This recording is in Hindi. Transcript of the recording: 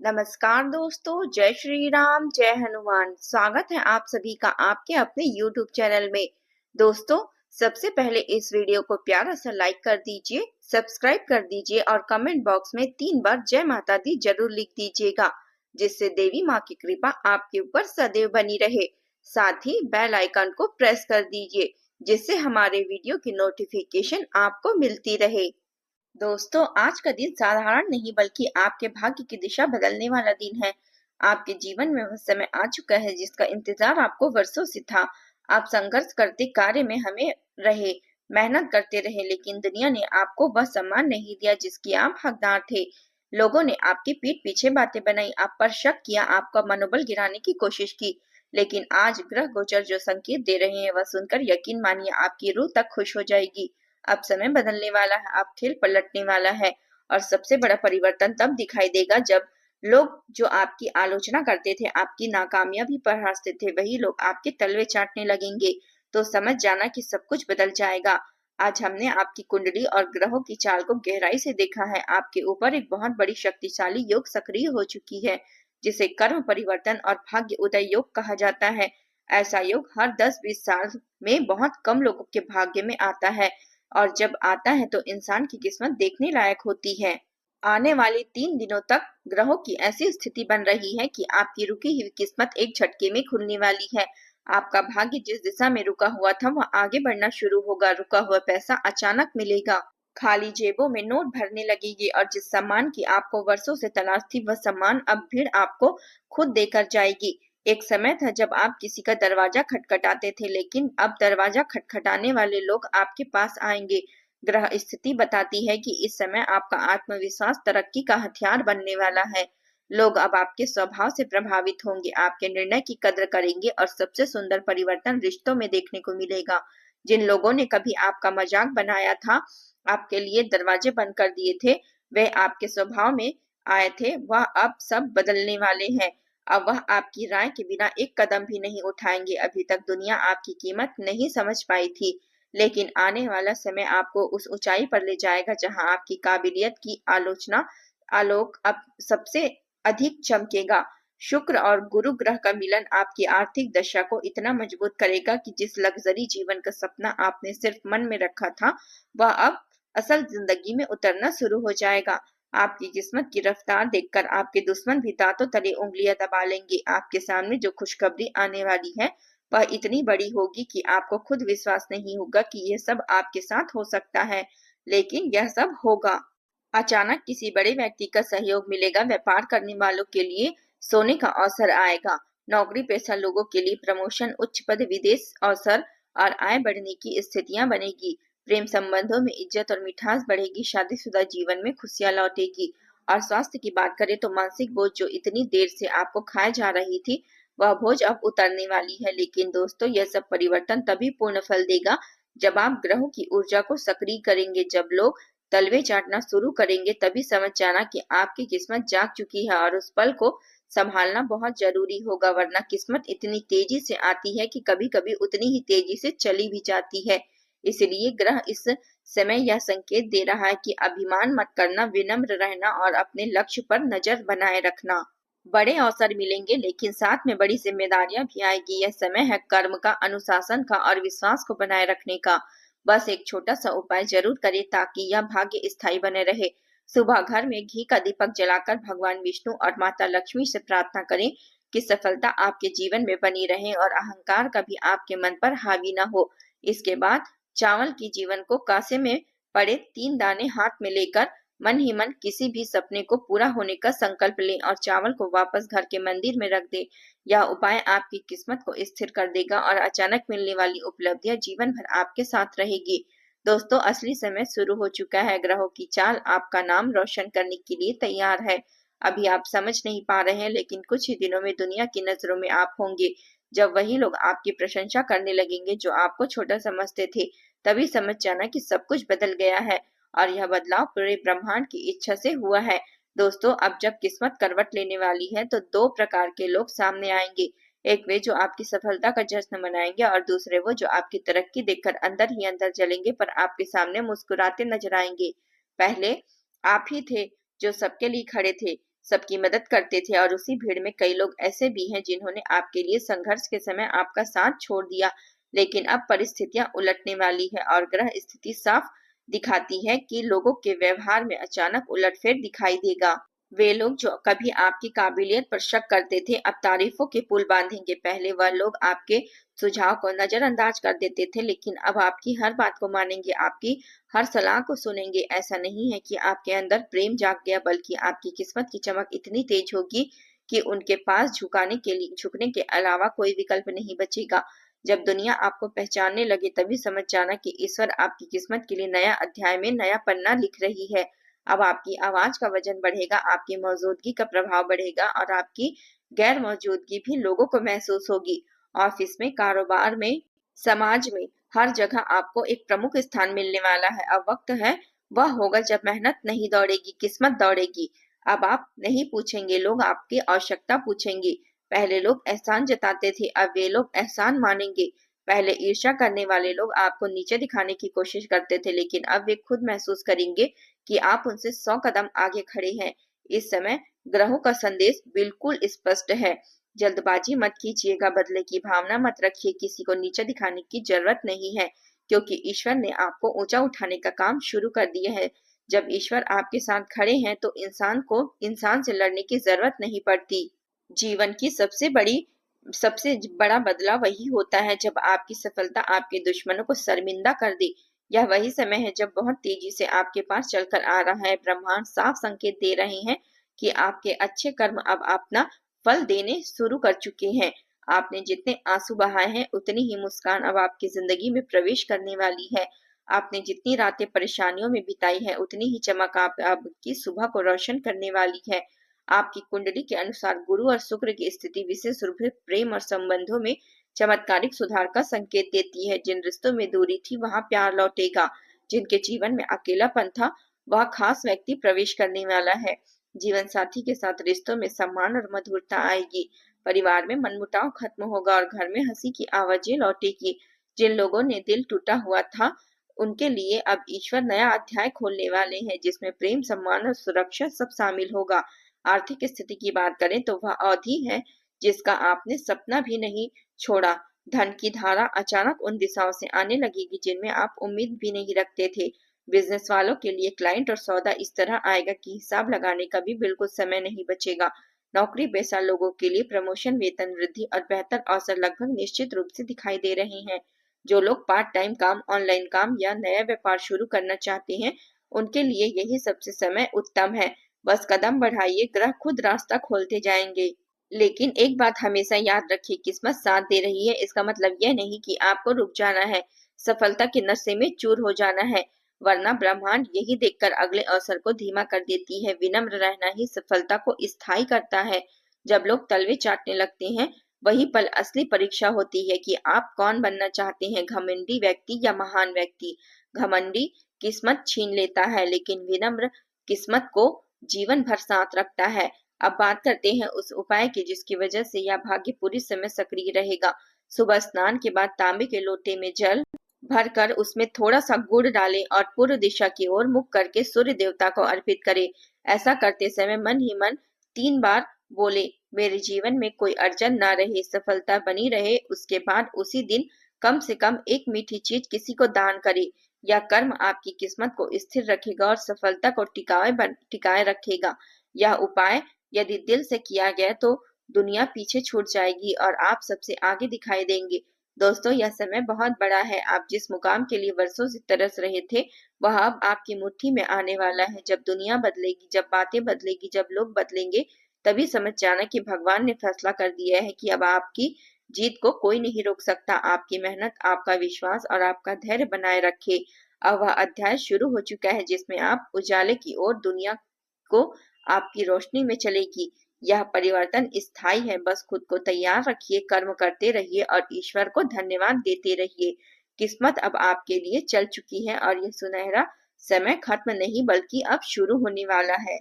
नमस्कार दोस्तों, जय श्री राम, जय हनुमान। स्वागत है आप सभी का आपके अपने YouTube चैनल में। दोस्तों, सबसे पहले इस वीडियो को प्यारा सा लाइक कर दीजिए, सब्सक्राइब कर दीजिए और कमेंट बॉक्स में 3 बार जय माता दी जरूर लिख दीजिएगा, जिससे देवी माँ की कृपा आपके ऊपर सदैव बनी रहे। साथ ही बेल आइकन को प्रेस कर दीजिए, जिससे हमारे वीडियो की नोटिफिकेशन आपको मिलती रहे। दोस्तों, आज का दिन साधारण नहीं बल्कि आपके भाग्य की दिशा बदलने वाला दिन है। आपके जीवन में वह समय आ चुका है जिसका इंतजार आपको वर्षों से था। आप संघर्ष करते कार्य में हमें रहे, मेहनत करते रहे, लेकिन दुनिया ने आपको वह सम्मान नहीं दिया जिसकी आप हकदार थे। लोगों ने आपकी पीठ पीछे बातें बनाई, आप पर शक किया, आपका मनोबल गिराने की कोशिश की। लेकिन आज ग्रह गोचर जो संकेत दे रहे हैं वह सुनकर यकीन मानिए आपकी रूह तक खुश हो जाएगी। अब समय बदलने वाला है, अब खेल पलटने वाला है और सबसे बड़ा परिवर्तन तब दिखाई देगा जब लोग जो आपकी आलोचना करते थे, आपकी नाकामयाबी पर हंसते थे, वही लोग आपके तलवे चाटने लगेंगे। तो समझ जाना कि सब कुछ बदल जाएगा। आज हमने आपकी कुंडली और ग्रहों की चाल को गहराई से देखा है। आपके ऊपर एक बहुत बड़ी शक्तिशाली योग सक्रिय हो चुकी है, जिसे कर्म परिवर्तन और भाग्य उदय योग कहा जाता है। ऐसा योग हर 10-20 साल में बहुत कम लोगों के भाग्य में आता है और जब आता है तो इंसान की किस्मत देखने लायक होती है। आने वाले 3 दिनों तक ग्रहों की ऐसी स्थिति बन रही है कि आपकी रुकी हुई किस्मत एक झटके में खुलने वाली है। आपका भाग्य जिस दिशा में रुका हुआ था वह आगे बढ़ना शुरू होगा। रुका हुआ पैसा अचानक मिलेगा, खाली जेबों में नोट भरने लगेगी और जिस सम्मान की आपको वर्षों से तलाश थी वह सम्मान अब भीड़ आपको खुद देकर जाएगी। एक समय था जब आप किसी का दरवाजा खटखटाते थे, लेकिन अब दरवाजा खटखटाने वाले लोग आपके पास आएंगे। ग्रह स्थिति बताती है कि इस समय आपका आत्मविश्वास तरक्की का हथियार बनने वाला है। लोग अब आपके स्वभाव से प्रभावित होंगे, आपके निर्णय की कद्र करेंगे और सबसे सुंदर परिवर्तन रिश्तों में देखने को मिलेगा। जिन लोगों ने कभी आपका मजाक बनाया था, आपके लिए दरवाजे बंद कर दिए थे, वे आपके स्वभाव में आए थे, वह अब सब बदलने वाले हैं। अब वह आपकी राय के बिना एक कदम भी नहीं उठाएंगे। अभी तक दुनिया आपकी कीमत नहीं समझ पाई थी, लेकिन आने वाला समय आपको उस ऊंचाई पर ले जाएगा जहां आपकी काबिलियत की आलोचना आलोक अब सबसे अधिक चमकेगा। शुक्र और गुरु ग्रह का मिलन आपकी आर्थिक दशा को इतना मजबूत करेगा कि जिस लग्जरी जीवन का सपना आपने सिर्फ मन में रखा था, वह अब असल जिंदगी में उतरना शुरू हो जाएगा। आपकी किस्मत की रफ्तार देखकर आपके दुश्मन भी दांतों तले उंगलियां दबा लेंगे। आपके सामने जो खुशखबरी आने वाली है वह इतनी बड़ी होगी कि आपको खुद विश्वास नहीं होगा कि यह सब आपके साथ हो सकता है, लेकिन यह सब होगा। अचानक किसी बड़े व्यक्ति का सहयोग मिलेगा। व्यापार करने वालों के लिए सोने का अवसर आएगा। नौकरी पेशा लोगों के लिए प्रमोशन, उच्च पद, विदेश अवसर और आय बढ़ने की स्थितियां बनेगी। प्रेम संबंधों में इज्जत और मिठास बढ़ेगी। शादीशुदा जीवन में खुशियां लौटेगी। और स्वास्थ्य की बात करें तो मानसिक बोझ जो इतनी देर से आपको खाए जा रही थी, वह बोझ अब उतरने वाली है। लेकिन दोस्तों, यह सब परिवर्तन तभी पूर्ण फल देगा जब आप ग्रहों की ऊर्जा को सक्रिय करेंगे। जब लोग तलवे चाटना शुरू करेंगे तभी समझ जाना कि आपकी किस्मत जाग चुकी है और उस पल को संभालना बहुत जरूरी होगा, वरना किस्मत इतनी तेजी से आती है कि कभी कभी उतनी ही तेजी से चली भी जाती है। इसलिए ग्रह इस समय यह संकेत दे रहा है कि अभिमान मत करना, विनम्र रहना और अपने लक्ष्य पर नजर बनाए रखना। बड़े अवसर मिलेंगे, लेकिन साथ में बड़ी जिम्मेदारियां भी आएगी। यह समय है कर्म का, अनुशासन का और विश्वास को बनाए रखने का। बस एक छोटा सा उपाय जरूर करें ताकि यह भाग्य स्थायी बने रहे। सुबह घर में घी का दीपक जलाकर भगवान विष्णु और माता लक्ष्मी से प्रार्थना करें कि सफलता आपके जीवन में बनी रहे और अहंकार कभी आपके मन पर हावी न हो। इसके बाद चावल की जीवन को कासे में पड़े 3 दाने हाथ में लेकर मन ही मन किसी भी सपने को पूरा होने का संकल्प लें और चावल को वापस घर के मंदिर में रख दें। यह उपाय आपकी किस्मत को स्थिर कर देगा और अचानक मिलने वाली उपलब्धियां जीवन भर आपके साथ रहेगी। दोस्तों, असली समय शुरू हो चुका है। ग्रहों की चाल आपका नाम रोशन करने के लिए तैयार है। अभी आप समझ नहीं पा रहे हैं, लेकिन कुछ ही दिनों में दुनिया की नजरों में आप होंगे। जब वही लोग आपकी प्रशंसा करने लगेंगे जो आपको छोटा समझते थे, तभी समझ जाना कि सब कुछ बदल गया है और यह बदलाव पूरे ब्रह्मांड की इच्छा से हुआ है। दोस्तों, अब जब किस्मत करवट लेने वाली है तो 2 प्रकार के लोग सामने आएंगे। एक वे जो आपकी सफलता का जश्न मनाएंगे और दूसरे वो जो आपकी तरक्की देखकर अंदर ही अंदर जलेंगे पर आपके सामने मुस्कुराते नजर आएंगे। पहले आप ही थे जो सबके लिए खड़े थे, सबकी मदद करते थे और उसी भीड़ में कई लोग ऐसे भी हैं जिन्होंने आपके लिए संघर्ष के समय आपका साथ छोड़ दिया। लेकिन अब परिस्थितियां उलटने वाली है और ग्रह स्थिति साफ दिखाती है कि लोगों के व्यवहार में अचानक उलटफेर दिखाई देगा। वे लोग जो कभी आपकी काबिलियत पर शक करते थे अब तारीफों के पुल बांधेंगे। पहले वह लोग आपके सुझाव को नजरअंदाज कर देते थे, लेकिन अब आपकी हर बात को मानेंगे, आपकी हर सलाह को सुनेंगे। ऐसा नहीं है कि आपके अंदर प्रेम जाग गया, बल्कि आपकी किस्मत की चमक इतनी तेज होगी कि उनके पास झुकने के अलावा कोई विकल्प नहीं बचेगा। जब दुनिया आपको पहचानने लगे तभी समझ जाना कि ईश्वर आपकी किस्मत के लिए नया अध्याय में नया पन्ना लिख रही है। अब आपकी आवाज का वजन बढ़ेगा, आपकी मौजूदगी का प्रभाव बढ़ेगा और आपकी गैर मौजूदगी भी लोगों को महसूस होगी। ऑफिस में, कारोबार में, समाज में, हर जगह आपको एक प्रमुख स्थान मिलने वाला है। अब वक्त है वह होगा जब मेहनत नहीं दौड़ेगी, किस्मत दौड़ेगी। अब आप नहीं पूछेंगे, लोग आपकी आवश्यकता पूछेंगे। पहले लोग एहसान जताते थे, अब वे लोग एहसान मानेंगे। पहले ईर्ष्या करने वाले लोग आपको नीचे दिखाने की कोशिश करते थे, लेकिन अब वे खुद महसूस करेंगे कि आप उनसे 100 कदम आगे खड़े हैं। इस समय ग्रहों का संदेश बिल्कुल स्पष्ट है। जल्दबाजी मत कीजिएगा, बदले की भावना मत रखिए, किसी को नीचे दिखाने की जरूरत नहीं है, क्योंकि ईश्वर ने आपको ऊंचा उठाने का काम शुरू कर दिया है। जब ईश्वर आपके साथ खड़े हैं तो इंसान को इंसान से लड़ने की जरूरत नहीं पड़ती। जीवन की सबसे बड़ा बदलाव वही होता है जब आपकी सफलता आपके दुश्मनों को शर्मिंदा कर दे। यह वही समय है जब बहुत तेजी से आपके पास चलकर आ रहा है। ब्रह्मांड साफ संकेत दे रहे हैं कि आपके अच्छे कर्म अब अपना फल देने शुरू कर चुके हैं। आपने जितने आंसू बहाए हैं उतनी ही मुस्कान अब आपकी जिंदगी में प्रवेश करने वाली है। आपने जितनी रातें परेशानियों में बिताई है उतनी ही चमक आपकी सुबह को रोशन करने वाली है। आपकी कुंडली के अनुसार गुरु और शुक्र की स्थिति विशेष रूप से प्रेम और संबंधों में चमत्कारिक सुधार का संकेत देती है। जिन रिश्तों में दूरी थी वहां प्यार लौटेगा, जिनके जीवन में अकेलापन था वह खास व्यक्ति प्रवेश करने वाला है। जीवन साथी के साथ रिश्तों में सम्मान और मधुरता आएगी। परिवार में मनमुटाव खत्म होगा और घर में हंसी की आवाजें लौटेगी। जिन लोगों ने दिल टूटा हुआ था उनके लिए अब ईश्वर नया अध्याय खोलने वाले हैं, जिसमें प्रेम, सम्मान और सुरक्षा सब शामिल होगा। आर्थिक स्थिति की बात करें तो वह अवधि है जिसका आपने सपना भी नहीं छोड़ा। धन की धारा अचानक उन दिशाओं से आने लगेगी जिनमें आप उम्मीद भी नहीं रखते थे। बिजनेस वालों के लिए क्लाइंट और सौदा इस तरह आएगा कि हिसाब लगाने का भी बिल्कुल समय नहीं बचेगा। नौकरी पेशा लोगों के लिए प्रमोशन, वेतन वृद्धि और बेहतर अवसर लगभग निश्चित रूप से दिखाई दे रहे हैं। जो लोग पार्ट टाइम काम, ऑनलाइन काम या नया व्यापार शुरू करना चाहते हैं उनके लिए यही सबसे समय उत्तम है। बस कदम बढ़ाइए, ग्रह खुद रास्ता खोलते जाएंगे। लेकिन एक बात हमेशा याद रखिए, किस्मत साथ दे रही है इसका मतलब यह नहीं कि आपको रुक जाना है, सफलता के नशे में चूर हो जाना है, वरना ब्रह्मांड यही देखकर अगले अवसर को धीमा कर देती है। विनम्र रहना ही सफलता को स्थायी करता है। जब लोग तलवे चाटने लगते हैं वही पल असली परीक्षा होती है कि आप कौन बनना चाहते हैं, घमंडी व्यक्ति या महान व्यक्ति। घमंडी किस्मत छीन लेता है, लेकिन विनम्र किस्मत को जीवन भर साथ रखता है। अब बात करते हैं उस उपाय की जिसकी वजह से यह भाग्य पूरी समय सक्रिय रहेगा। सुबह स्नान के बाद तांबे के लोटे में जल भरकर उसमें थोड़ा सा गुड़ डालें और पूर्व दिशा की ओर मुख करके सूर्य देवता को अर्पित करें। ऐसा करते समय मन ही मन 3 बार बोले, मेरे जीवन में कोई अड़चन ना रहे, सफलता बनी रहे। उसके बाद उसी दिन कम से कम एक मीठी चीज किसी को दान करे। यह कर्म आपकी किस्मत को स्थिर रखेगा और सफलता को टिकाए रखेगा। यह उपाय यदि दिल से किया गया तो दुनिया पीछे छूट जाएगी और आप सबसे आगे दिखाई देंगे। दोस्तों, यह समय बहुत बड़ा है। आप जिस मुकाम के लिए वर्षों से तरस रहे थे वह अब आपकी मुट्ठी में आने वाला है। जब दुनिया बदलेगी, जब बातें बदलेगी, जब लोग बदलेंगे, तभी समझ जाना कि भगवान ने फैसला कर दिया है कि अब आपकी जीत को कोई नहीं रोक सकता। आपकी मेहनत, आपका विश्वास और आपका धैर्य बनाए रखे। अब वह अध्याय शुरू हो चुका है जिसमें आप उजाले की ओर, दुनिया को आपकी रोशनी में चलेगी। यह परिवर्तन स्थायी है, बस खुद को तैयार रखिए, कर्म करते रहिए और ईश्वर को धन्यवाद देते रहिए। किस्मत अब आपके लिए चल चुकी है और यह सुनहरा समय खत्म नहीं बल्कि अब शुरू होने वाला है।